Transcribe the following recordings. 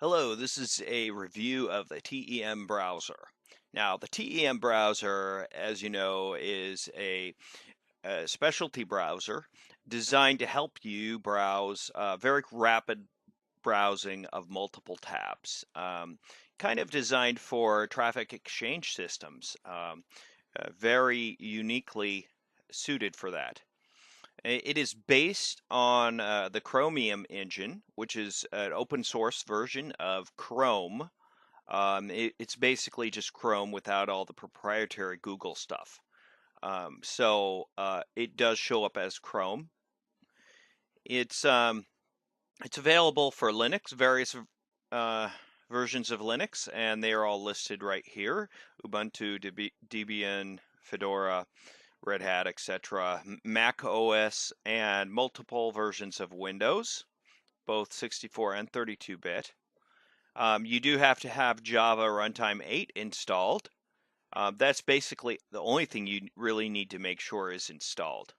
Hello, this is a review of the TEMBrowser. Now, the TEMBrowser, as you know, is a specialty browser designed to help you browse very rapid browsing of multiple tabs. Kind of designed for traffic exchange systems, very uniquely suited for that. It is based on the Chromium engine, which is an open source version of Chrome. It's basically just Chrome without all the proprietary Google stuff. So it does show up as Chrome. It's um, it's available for Linux, various uh, versions of Linux, and they are all listed right here: Ubuntu, Debian, Fedora, Red Hat, etc., Mac OS, and multiple versions of Windows, both 64 and 32-bit. You do have to have Java Runtime 8 installed. That's basically the only thing you really need to make sure is installed.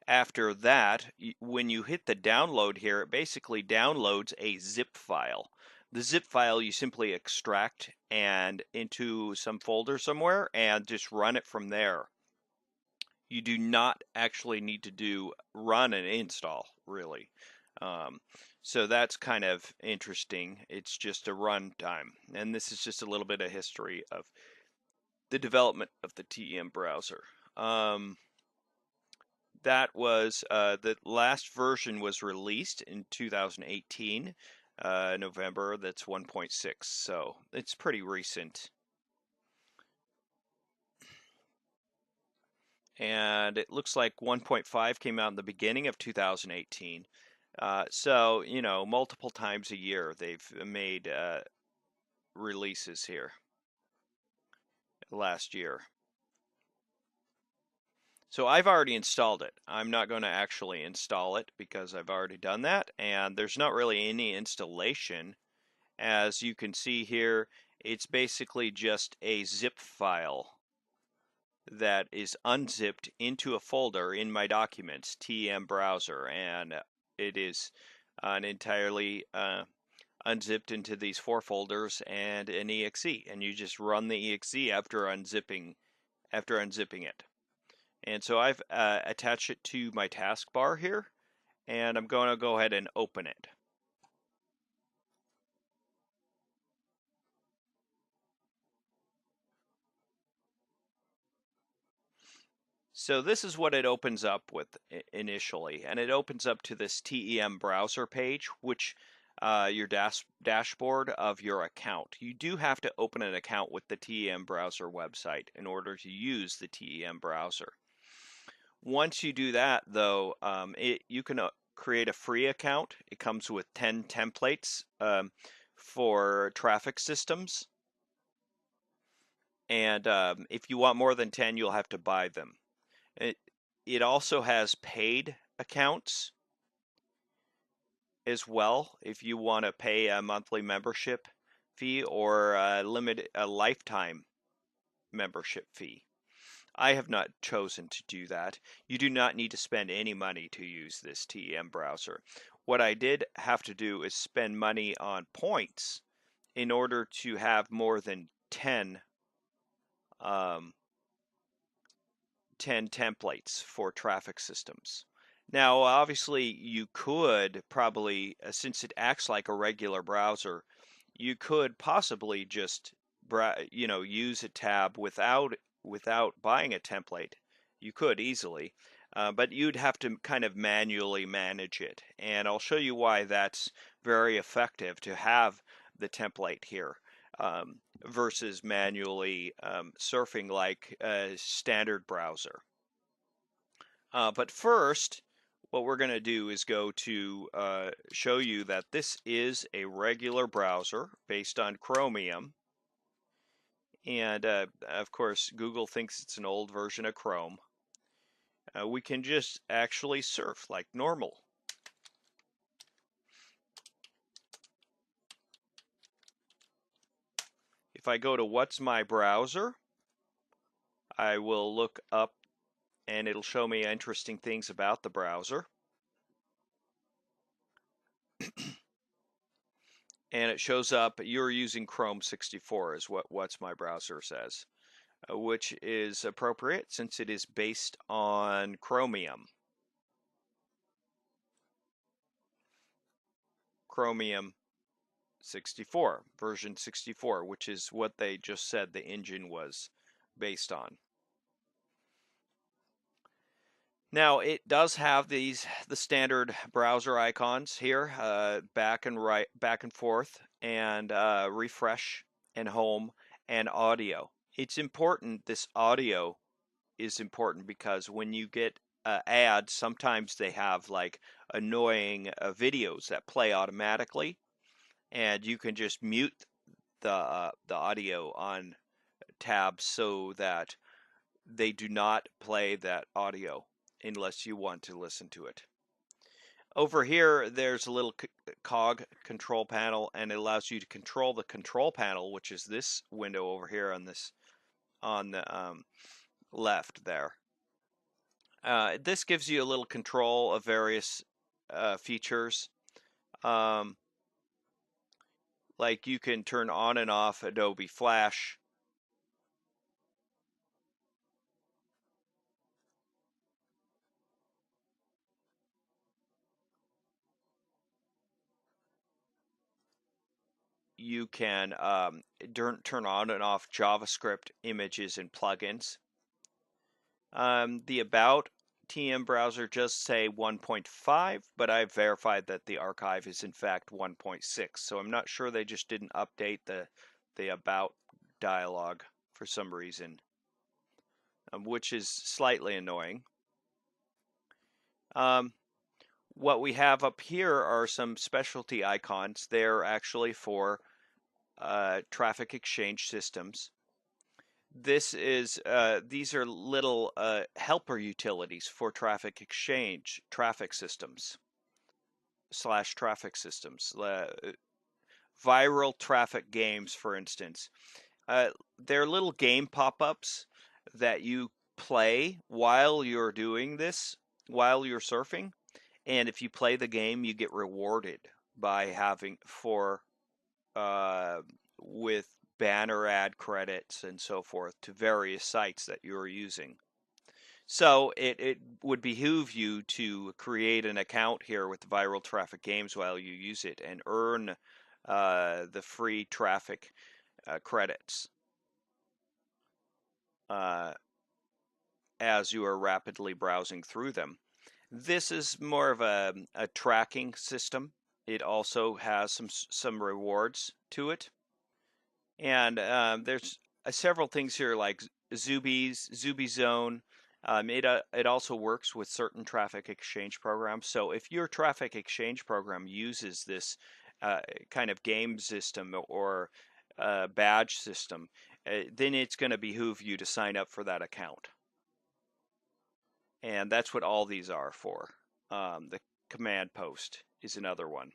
After that, when you hit the download here, it basically downloads a zip file. The zip file you simply extract and into some folder somewhere and just run it from there. You do not actually need to run and install, really. Um, so that's kind of interesting. It's just a runtime. And this is just a little bit of history of the development of the TEMBrowser. That was the last version was released in 2018, November. That's 1.6, so it's pretty recent. And it looks like 1.5 came out in the beginning of 2018. So, multiple times a year they've made releases here last year. So I've already installed it. I'm not going to actually install it because I've already done that, and there's not really any installation. As you can see here, it's basically just a zip file that is unzipped into a folder in my documents, TEMBrowser, and it is an entirely unzipped into these four folders and an exe, and you just run the exe after unzipping it. And so I've attached it to my taskbar here, and I'm going to go ahead and open it. So this is what it opens up with initially, and it opens up to this TEMBrowser page, which your dashboard of your account. You do have to open an account with the TEMBrowser website in order to use the TEMBrowser. Once you do that, though, you can create a free account. It comes with 10 templates for traffic systems, and if you want more than 10, you'll have to buy them. It also has paid accounts as well if you want to pay a monthly membership fee or a lifetime membership fee. I have not chosen to do that. You do not need to spend any money to use this TEMBrowser. What I did have to do is spend money on points in order to have more than 10 templates for traffic systems. Now, obviously, you could probably, since it acts like a regular browser, you could possibly just, use a tab without buying a template. You could easily, but you'd have to kind of manually manage it. And I'll show you why that's very effective to have the template here. Versus manually surfing like a standard browser. But first, what we're going to do is go to show you that this is a regular browser based on Chromium. And of course, Google thinks it's an old version of Chrome. We can just actually surf like normal. If I go to what's my browser, I will look up and it'll show me interesting things about the browser. and it shows up you're using Chrome 64 is what What's My Browser says, which is appropriate since it is based on Chromium. Chromium 64, version 64, which is what they just said the engine was based on. Now it does have the standard browser icons here, back and forth, and refresh and home and audio. It's important. This audio is important because when you get ads, sometimes they have like annoying videos that play automatically, and you can just mute the audio on tabs so that they do not play that audio unless you want to listen to it. Over here, there's a little cog control panel, and it allows you to control the control panel, which is this window over here on the left there. This gives you a little control of various features. Like you can turn on and off Adobe Flash. You can turn on and off JavaScript images and plugins. The About TEMBrowser just say 1.5, but I've verified that the archive is in fact 1.6. So I'm not sure they just didn't update the About dialog for some reason, which is slightly annoying. What we have up here are some specialty icons. They're actually for traffic exchange systems. These are little helper utilities for traffic exchange, traffic systems, traffic systems, viral traffic games, for instance. They're little game pop-ups that you play while you're doing this, while you're surfing. And if you play the game, you get rewarded by having with banner ad credits and so forth to various sites that you're using. So it would behoove you to create an account here with Viral Traffic Games while you use it and earn the free traffic credits as you are rapidly browsing through them. This is more of a tracking system. It also has some rewards to it. And there's several things here like Zuby Zone. It also works with certain traffic exchange programs. So if your traffic exchange program uses this kind of game system or badge system, then it's going to behoove you to sign up for that account. And that's what all these are for. The command post is another one.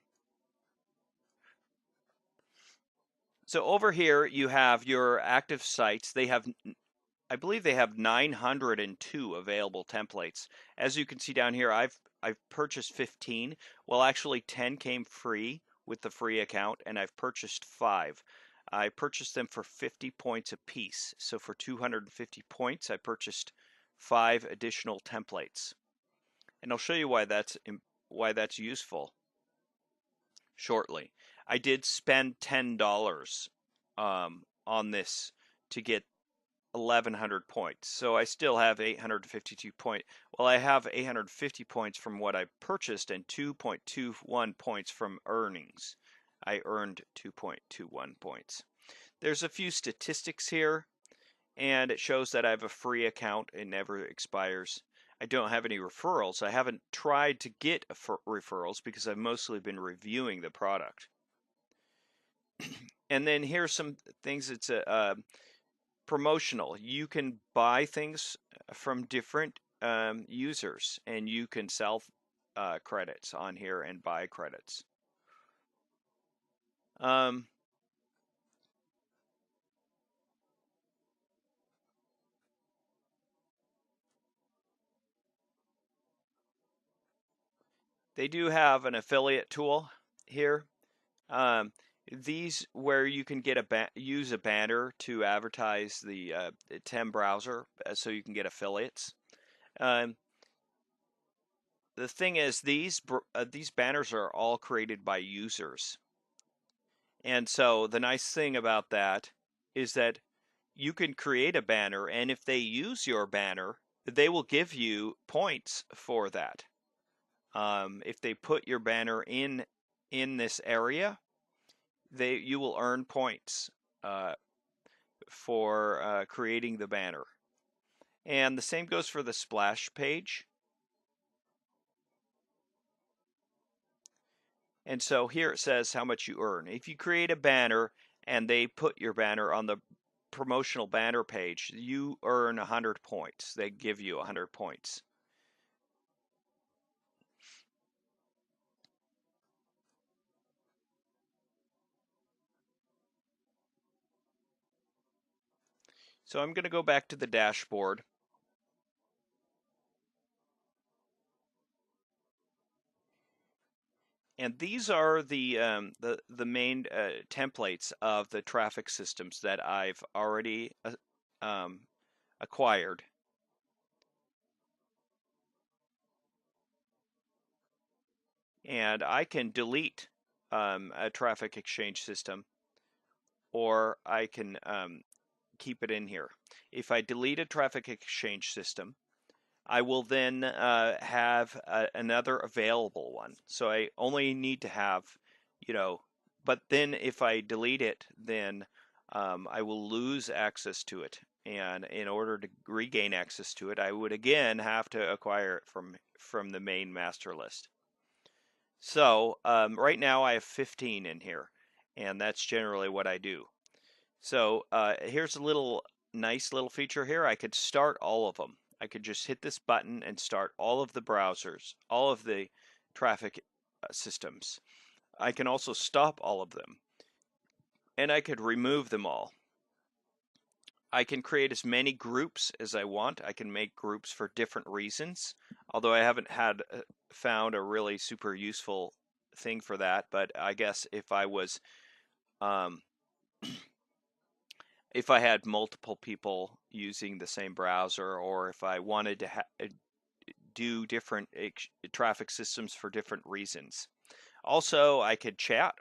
So over here you have your active sites. I believe they have 902 available templates. As you can see down here, I've purchased 15. Well, actually 10 came free with the free account, and I've purchased 5. I purchased them for 50 points a piece. So for 250 points, I purchased 5 additional templates. And I'll show you why that's useful shortly. I did spend $10 on this to get 1,100 points. So I still have 852 points. Well, I have 850 points from what I purchased and 2.21 points from earnings. I earned 2.21 points. There's a few statistics here, and it shows that I have a free account. It never expires. I don't have any referrals. I haven't tried to get referrals because I've mostly been reviewing the product. And then here's some things. It's a promotional. You can buy things from different users, and you can sell credits on here and buy credits. They do have an affiliate tool here. These where you can get use a banner to advertise the TEMBrowser, so you can get affiliates. Um, the thing is, these banners are all created by users, and so the nice thing about that is that you can create a banner, and if they use your banner, they will give you points for that. If they put your banner in this area, you will earn points uh, for creating the banner. And the same goes for the splash page. And so here it says how much you earn. If you create a banner and they put your banner on the promotional banner page, you earn 100 points. They give you 100 points. So I'm going to go back to the dashboard. And these are the main templates of the traffic systems that I've already acquired. And I can delete a traffic exchange system, or I can keep it in here. If I delete a traffic exchange system, I will then have another available one. So I only need to have, but then if I delete it, then I will lose access to it. And in order to regain access to it, I would again have to acquire it from the main master list. So right now I have 15 in here, and that's generally what I do. So here's a nice little feature here. I could start all of them. I could just hit this button and start all of the browsers, all of the traffic systems. I can also stop all of them, and I could remove them all. I can create as many groups as I want. I can make groups for different reasons, although I haven't found a really super useful thing for that. But I guess if I was um, if I had multiple people using the same browser, or if I wanted to do different traffic systems for different reasons. Also, I could chat.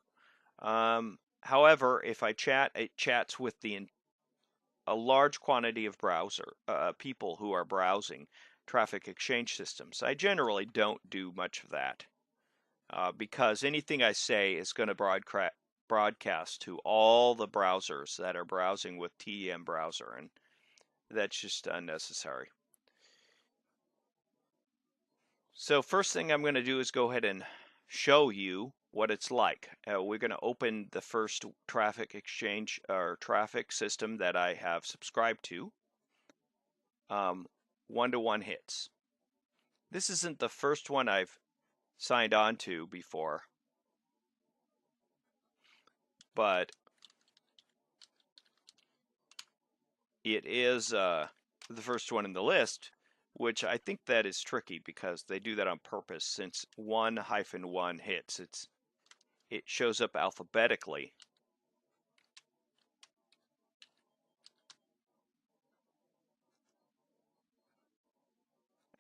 However, if I chat, it chats with a large quantity of browser people who are browsing traffic exchange systems. I generally don't do much of that because anything I say is going to broadcast to all the browsers that are browsing with TEMBrowser, and that's just unnecessary. So first thing I'm going to do is go ahead and show you what it's like. We're going to open the first traffic exchange or traffic system that I have subscribed to, one-to-one hits. This isn't the first one I've signed on to before, but it is the first one in the list, which I think that is tricky because they do that on purpose. Since 1-1 hits, it shows up alphabetically.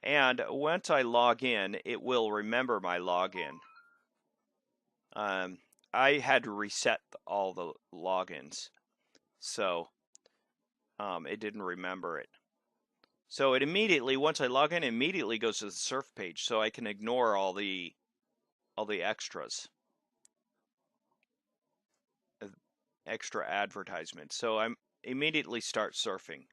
And once I log in, it will remember my login. I had to reset all the logins, so it didn't remember it. So it immediately, once I log in, it immediately goes to the surf page, so I can ignore all the extras, extra advertisements. So I'm immediately start surfing.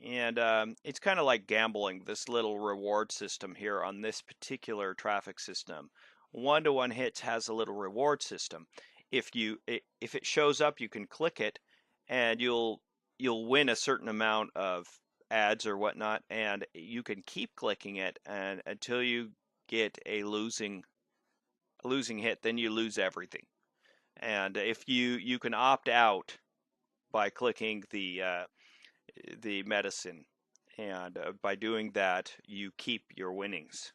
And it's kind of like gambling, this little reward system here on this particular traffic system. One-to-one hits has a little reward system. If it shows up, you can click it, and you'll win a certain amount of ads or whatnot, and you can keep clicking it and until you get a losing hit, then you lose everything. And if you can opt out by clicking the medicine, and by doing that, you keep your winnings.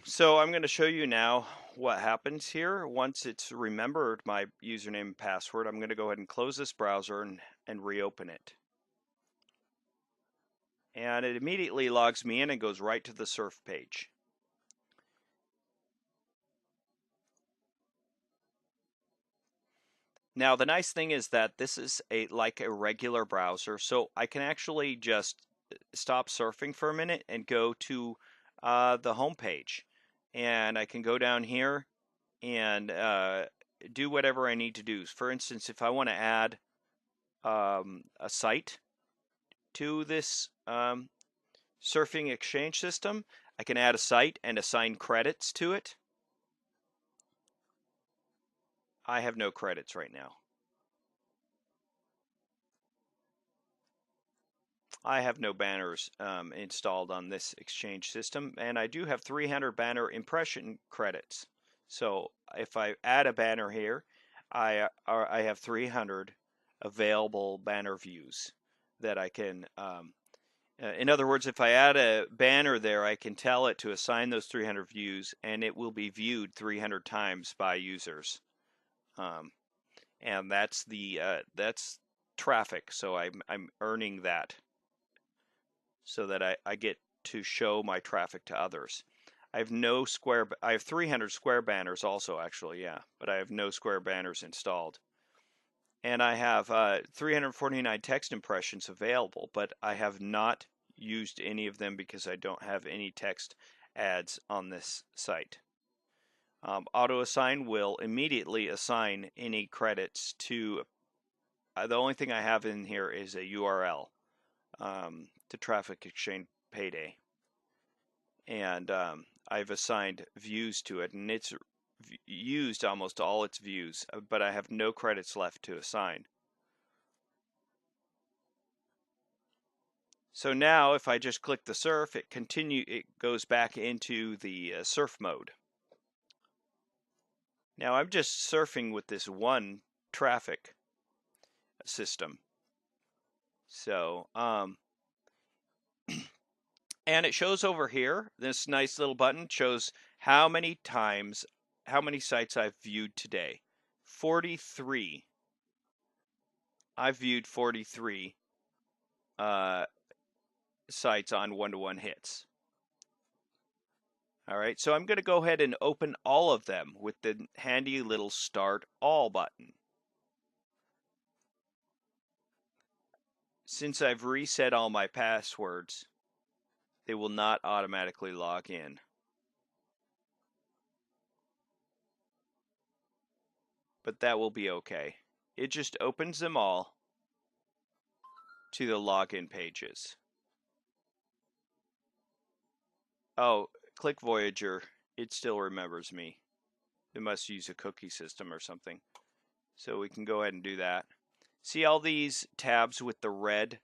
So I'm going to show you now what happens here. Once it's remembered my username and password, I'm going to go ahead and close this browser and reopen it. And it immediately logs me in and goes right to the surf page. Now the nice thing is that this is like a regular browser, so I can actually just stop surfing for a minute and go to the home page, and I can go down here and do whatever I need to do. For instance, if I want to add a site to this surfing exchange system, I can add a site and assign credits to it. I have no credits right now. I have no banners installed on this exchange system, and I do have 300 banner impression credits. So if I add a banner here, I have 300 available banner views that I can. In other words, if I add a banner there, I can tell it to assign those 300 views, and it will be viewed 300 times by users. And that's traffic. So I'm earning that, so that I get to show my traffic to others. I have 300 square banners also, actually, yeah, but I have no square banners installed. And I have 349 text impressions available, but I have not used any of them because I don't have any text ads on this site. Auto assign will immediately assign any credits to, the only thing I have in here is a URL. To Traffic Exchange Payday, and I've assigned views to it, and it's used almost all its views, but I have no credits left to assign. So now if I just click the surf, it goes back into the surf mode. Now I'm just surfing with this one traffic system. So and it shows over here, this nice little button shows how many sites I've viewed today. 43. I've viewed 43 sites on one-to-one hits. All right, so I'm going to go ahead and open all of them with the handy little Start All button. Since I've reset all my passwords, they will not automatically log in. But that will be okay. It just opens them all to the login pages. Oh, click Voyager. It still remembers me. It must use a cookie system or something. So we can go ahead and do that. See all these tabs with the red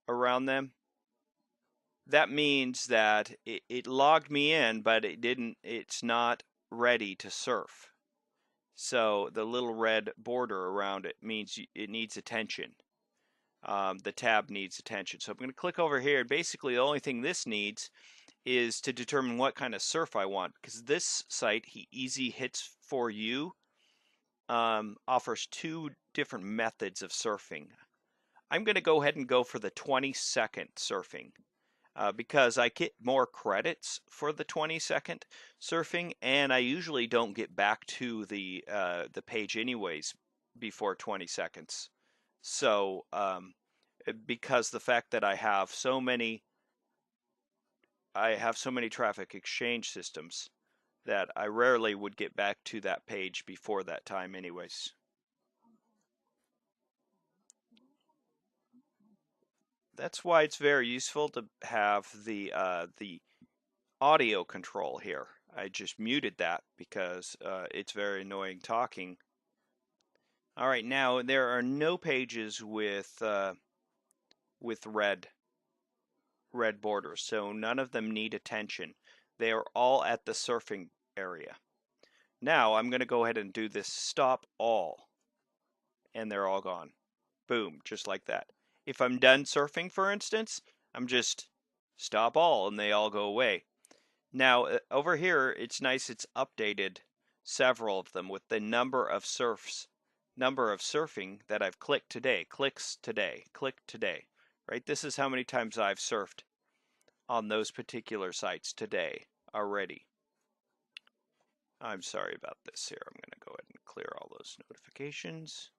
around them? That means that it logged me in, but it's not ready to surf. So the little red border around it means it needs attention. The tab needs attention. So I'm going to click over here. Basically, the only thing this needs is to determine what kind of surf I want, because this site, Easy Hits for You, offers two different methods of surfing. I'm going to go ahead and go for the 20-second surfing because I get more credits for the 20-second surfing, and I usually don't get back to the page anyways before 20 seconds. So because the fact that I have so many traffic exchange systems that I rarely would get back to that page before that time anyways. That's why it's very useful to have the audio control here. I just muted that because it's very annoying talking All right, now there are no pages with red borders, so none of them need attention. They are all at the surfing area. Now I'm going to go ahead and do this stop all, and they're all gone. Boom, just like that. If I'm done surfing, for instance, I'm just stop all, and they all go away. Now, over here, it's nice it's updated several of them with the number of surfing that I've clicked today, clicks today, clicked today, right? This is how many times I've surfed on those particular sites today already. I'm sorry about this here. I'm going to go ahead and clear all those notifications.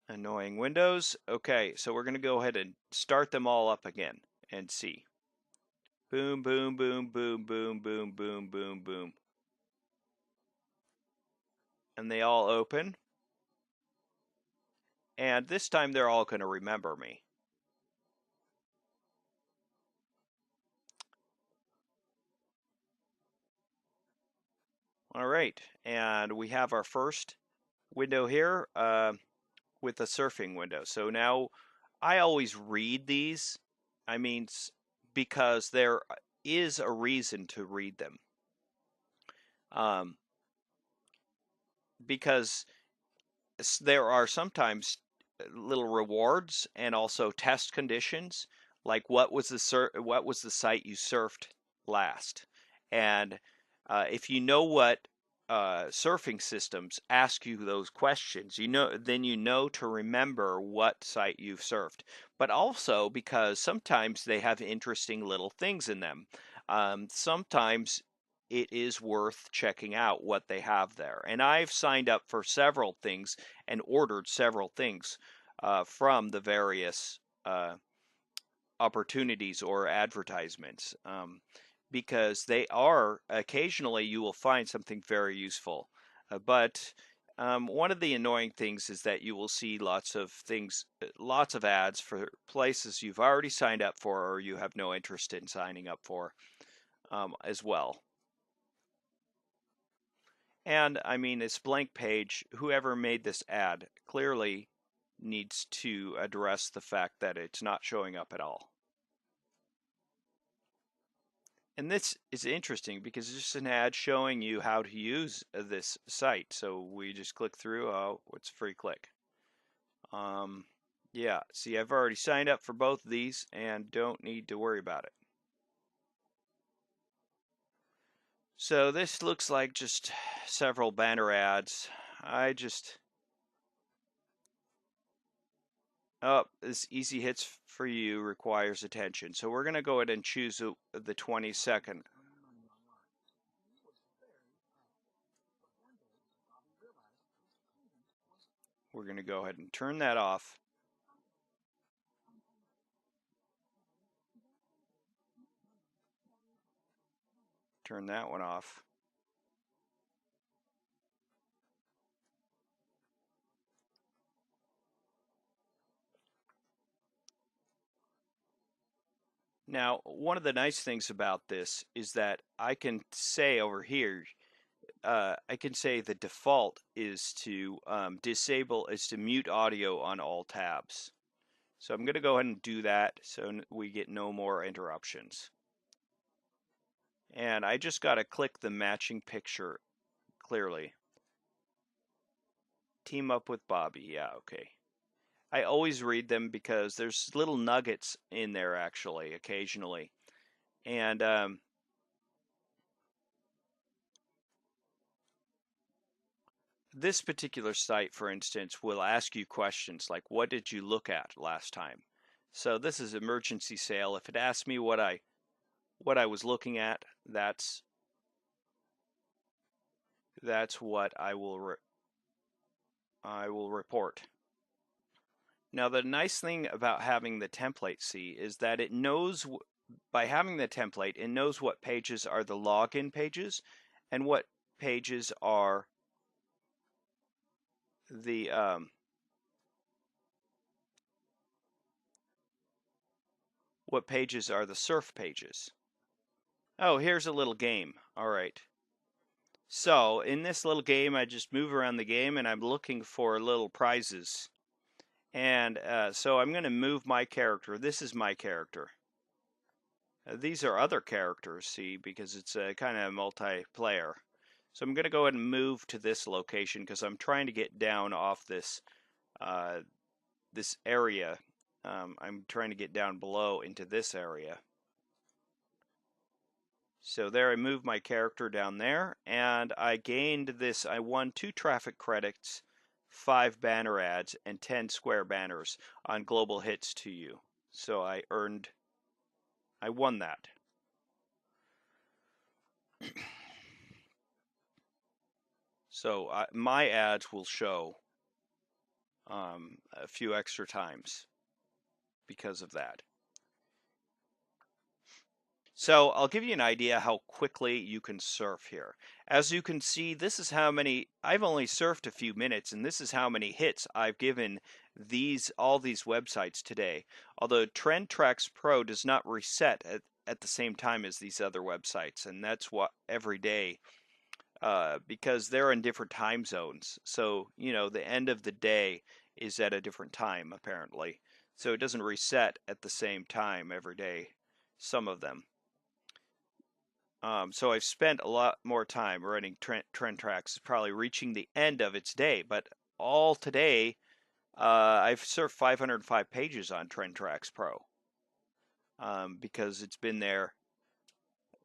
Annoying windows. Okay, so we're going to go ahead and start them all up again and see. Boom, boom, boom, boom, boom, boom, boom, boom, boom. And they all open. And this time they're all going to remember me. All right, and we have our first window here with the surfing window. So now I always read these. I mean, because there is a reason to read them. Because there are sometimes little rewards and also test conditions, like what was the site you surfed last, and if you know what surfing systems ask you those questions, then you know to remember what site you've surfed. But also because sometimes they have interesting little things in them. Sometimes it is worth checking out what they have there. And I've signed up for several things and ordered several things from the various opportunities or advertisements, because they are occasionally you will find something very useful. But one of the annoying things is that you will see lots of things, lots of ads for places you've already signed up for or you have no interest in signing up for as well. And I mean, this blank page, whoever made this ad clearly needs to address the fact that it's not showing up at all. And this is interesting because it's just an ad showing you how to use this site. So we just click through. Oh, it's free click. Yeah, see, I've already signed up for both of these and don't need to worry about it. So this looks like just several banner ads. Oh, this easy hits for you requires attention. So we're going to go ahead and choose the 20-second. We're going to go ahead and turn that off. Turn that one off. Now, one of the nice things about this is that I can say over here, I can say the default is to mute audio on all tabs. So I'm going to go ahead and do that so we get no more interruptions. And I just got to click the matching picture clearly. Team up with Bobby. Yeah, okay. I always read them because there's little nuggets in there actually, occasionally. And this particular site, for instance, will ask you questions like, what did you look at last time? So this is emergency sale. If it asks me what I was looking at, that's what I will report. Now, the nice thing about having the template C is that it knows, by having the template, it knows what pages are the login pages and what pages are the surf pages. Oh, here's a little game. All right. So in this little game, I just move around the game and I'm looking for little prizes. And so I'm going to move my character. This is my character. These are other characters, see, because it's a kind of multiplayer. So I'm going to go ahead and move to this location because I'm trying to get down off this this area. I'm trying to get down below into this area. So there I moved my character down there, and I gained this. I won 2 traffic credits, 5 banner ads, and 10 square banners on global hits to you. So I won that. So my ads will show a few extra times because of that. So I'll give you an idea how quickly you can surf here. As you can see, this is how many, I've only surfed a few minutes, and this is how many hits I've given all these websites today. Although TrendTracks Pro does not reset at the same time as these other websites, and that's what every day, because they're in different time zones. So, you know, the end of the day is at a different time, apparently. So it doesn't reset at the same time every day, some of them. So I've spent a lot more time running TrendTracks, probably reaching the end of its day. But all today, I've surfed 505 pages on TrendTracks Pro because it's been there,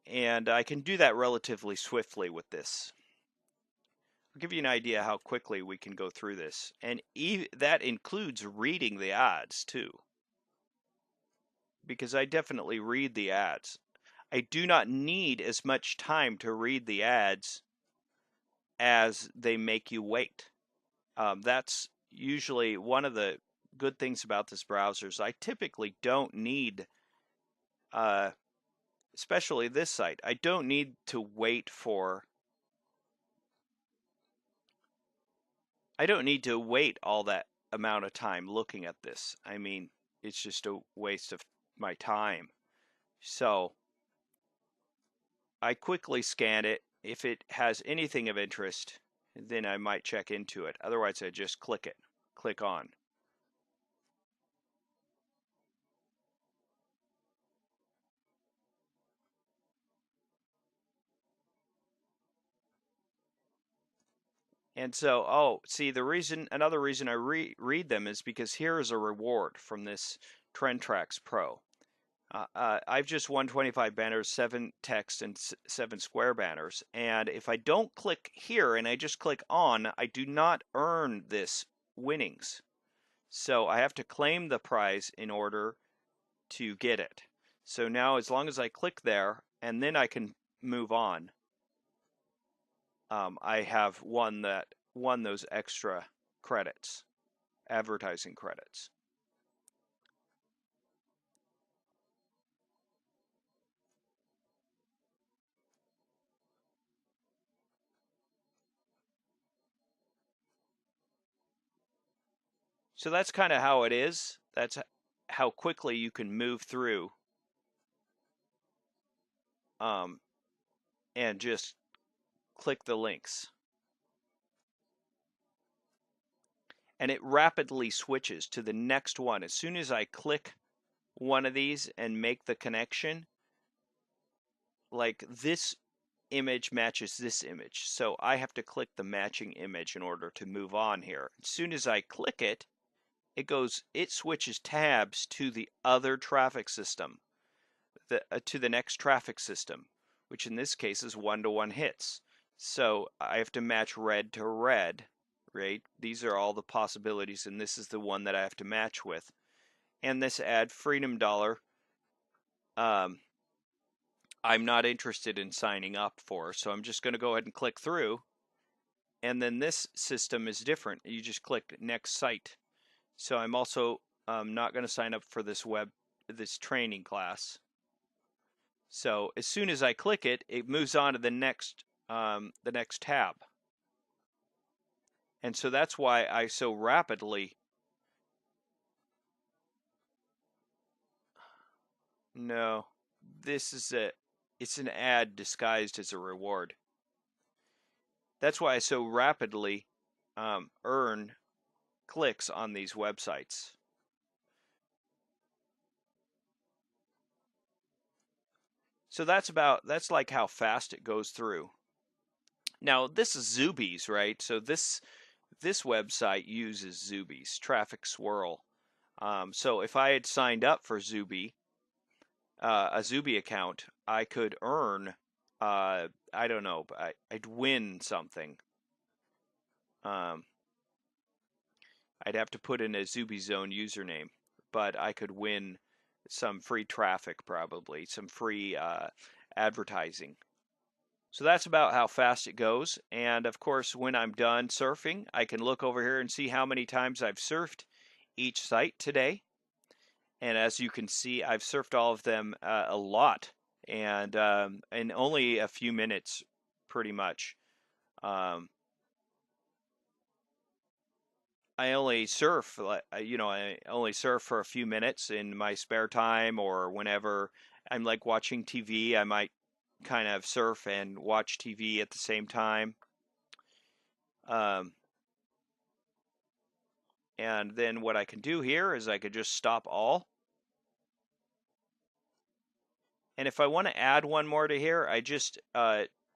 and I can do that relatively swiftly with this. I'll give you an idea how quickly we can go through this, and that includes reading the ads too, because I definitely read the ads. I do not need as much time to read the ads as they make you wait. That's usually one of the good things about this browser is I typically don't need, uh, especially this site, I don't need to wait for, I don't need to wait all that amount of time looking at this. I mean, it's just a waste of my time. So I quickly scan it. If it has anything of interest, then I might check into it. Otherwise, I just click it, click on. And so, oh, see, another reason I read them is because here is a reward from this TrendTracks Pro. I've just won 25 banners, 7 text, and 7 square banners. And if I don't click here and I just click on, I do not earn this winnings. So I have to claim the prize in order to get it. So now, as long as I click there and then I can move on, I have won those extra credits, advertising credits. So that's kind of how it is. That's how quickly you can move through um, and just click the links. And it rapidly switches to the next one. As soon as I click one of these and make the connection, like this image matches this image. So I have to click the matching image in order to move on here. As soon as I click it, it switches tabs to the other traffic system, to the next traffic system, which in this case is 1-to-1 hits. So I have to match red to red, right? These are all the possibilities, and this is the one that I have to match with. And this ad freedom dollar, I'm not interested in signing up for, so I'm just going to go ahead and click through. And then this system is different. You just click next site. So I'm also not going to sign up for this training class. So as soon as I click it, it moves on to the next tab. And so that's why I so rapidly. No, it's an ad disguised as a reward. That's why I so rapidly earn clicks on these websites. So that's like how fast it goes through. Now this is Zubies, right? So this website uses Zubies, Traffic Swirl. So if I had signed up for a Zuby account, I could earn, I don't know, I'd win something. Um, I'd have to put in a Zuby Zone username, but I could win some free traffic, probably some free advertising. So that's about how fast it goes. And of course, when I'm done surfing, I can look over here and see how many times I've surfed each site today. And as you can see, I've surfed all of them a lot, and in only a few minutes, pretty much. Um, I only surf, I only surf for a few minutes in my spare time, or whenever I'm like watching TV, I might kind of surf and watch TV at the same time. Um, and then what I can do here is I could just stop all. And if I want to add one more to here, I just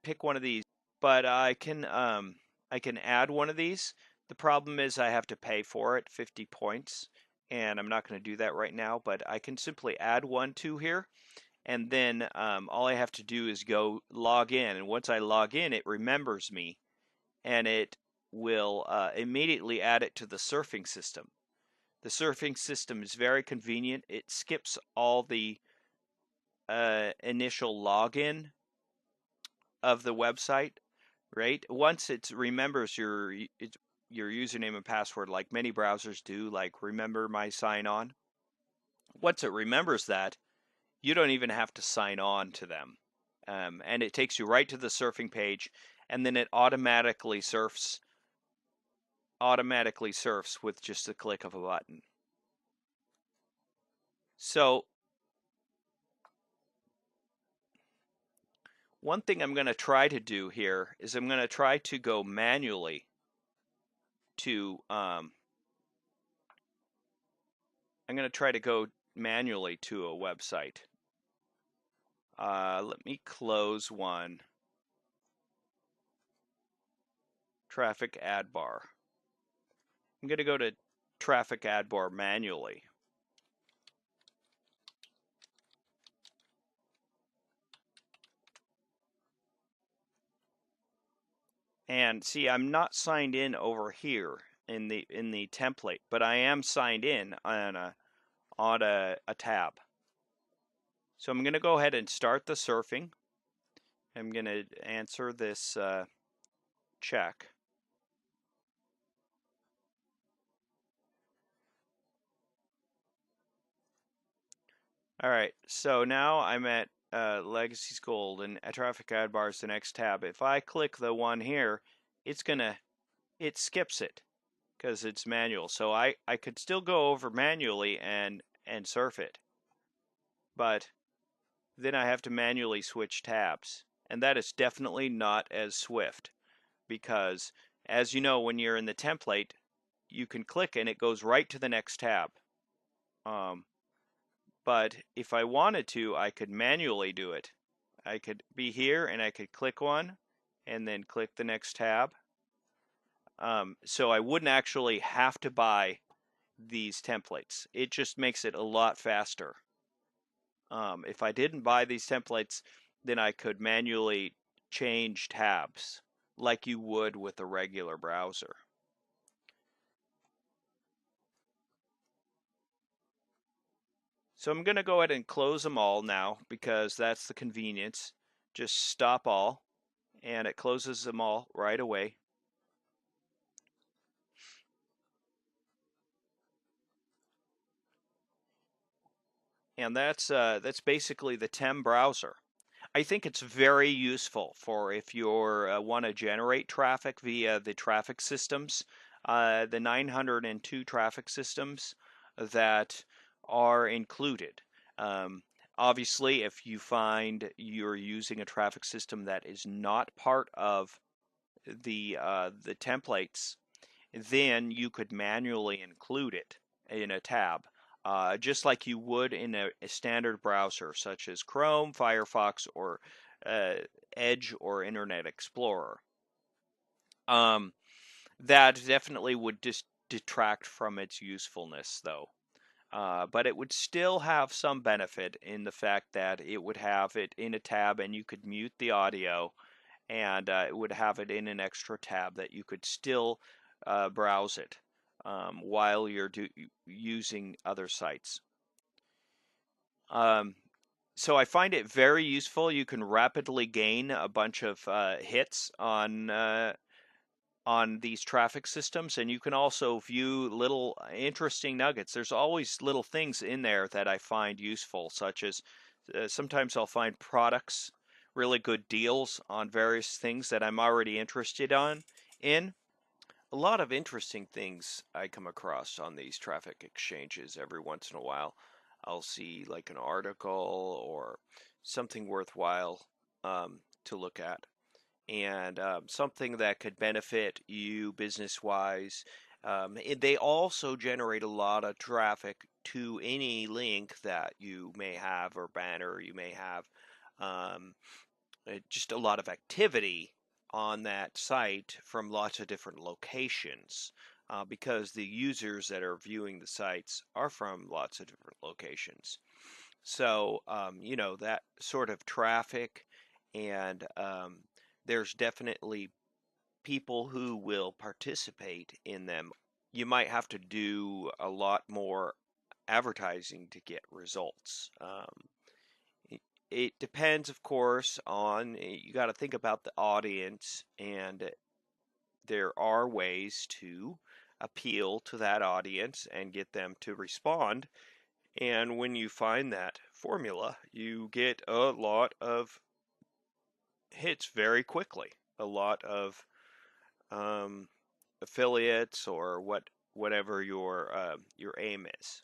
pick one of these. But I can add one of these. The problem is I have to pay for it, 50 points, and I'm not going to do that right now, but I can simply add one to here, and then all I have to do is go log in, and once I log in, it remembers me, and it will immediately add it to the surfing system. The surfing system is very convenient. It skips all the initial login of the website, right? Once it remembers your username and password, like many browsers do, like remember my sign on. Once it remembers that, you don't even have to sign on to them, and it takes you right to the surfing page, and then it automatically surfs with just a click of a button. So one thing I'm going to try to do here is I'm going to try to go manually to I'm going to try to go manually to a website. Let me close one. Traffic ad bar. I'm going to go to traffic ad bar manually. And see, I'm not signed in over here in the template, but I am signed in on a tab. So I'm going to go ahead and start the surfing. I'm going to answer this check. All right, so now I'm at Legacy's Gold, and Traffic Ad Bar is the next tab. If I click the one here, it skips it because it's manual. So I could still go over manually and surf it, but then I have to manually switch tabs, and that is definitely not as swift because, as you know, when you're in the template, you can click and it goes right to the next tab. But if I wanted to, I could manually do it. I could be here and I could click one and then click the next tab. So I wouldn't actually have to buy these templates. It just makes it a lot faster. If I didn't buy these templates, then I could manually change tabs like you would with a regular browser. So I'm going to go ahead and close them all now because that's the convenience. Just stop all, and it closes them all right away. And that's basically the TEMBrowser. I think it's very useful for if you want to generate traffic via the traffic systems, the 902 traffic systems that are included. Um, Obviously, if you find you're using a traffic system that is not part of the templates, then you could manually include it in a tab, just like you would in a standard browser such as Chrome, Firefox, or uh, Edge or Internet Explorer. Um, that definitely would just detract from its usefulness, though. But it would still have some benefit in the fact that it would have it in a tab and you could mute the audio, and it would have it in an extra tab that you could still browse it while you're using other sites. Um, so I find it very useful. You can rapidly gain a bunch of hits on these traffic systems, and you can also view little interesting nuggets. There's always little things in there that I find useful, such as sometimes I'll find products, really good deals on various things that I'm already interested in. A lot of interesting things I come across on these traffic exchanges every once in a while. I'll see like an article or something worthwhile to look at, and something that could benefit you business wise. They also generate a lot of traffic to any link that you may have or banner you may have. Um, just a lot of activity on that site from lots of different locations. Because the users that are viewing the sites are from lots of different locations. So, that sort of traffic, and there's definitely people who will participate in them. You might have to do a lot more advertising to get results. It depends, of course, on you got to think about the audience, and there are ways to appeal to that audience and get them to respond. And when you find that formula, you get a lot of hits very quickly, a lot of um, affiliates or whatever your aim is.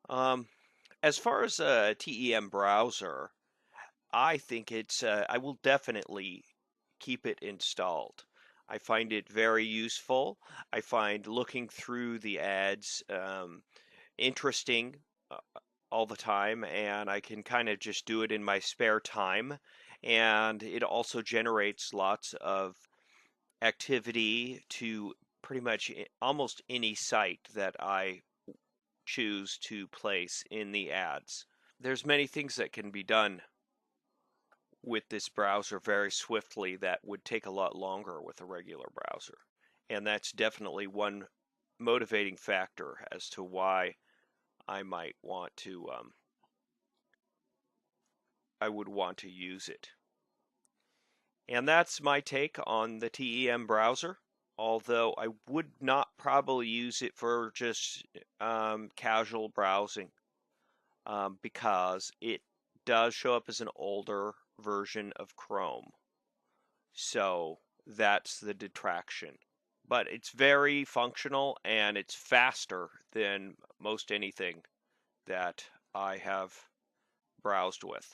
Um, as far as a TEMbrowser, I think I will definitely keep it installed. I find it very useful. I find looking through the ads interesting uh, all the time, and I can kind of just do it in my spare time. And it also generates lots of activity to pretty much almost any site that I choose to place in the ads. There's many things that can be done with this browser very swiftly that would take a lot longer with a regular browser. And that's definitely one motivating factor as to why I might want to I would want to use it. And that's my take on the TEMbrowser. Although I would not probably use it for just casual browsing, because it does show up as an older version of Chrome. So that's the detraction. But it's very functional and it's faster than most anything that I have browsed with.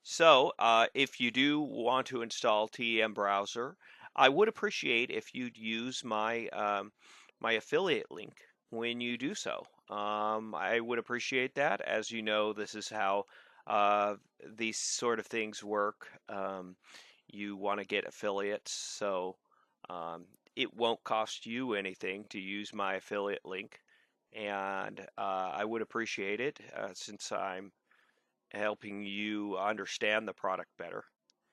So, if you do want to install TEMbrowser, I would appreciate if you'd use my affiliate link when you do so. I would appreciate that. As you know, this is how these sort of things work. You want to get affiliates, so um, it won't cost you anything to use my affiliate link, and I would appreciate it since I'm helping you understand the product better.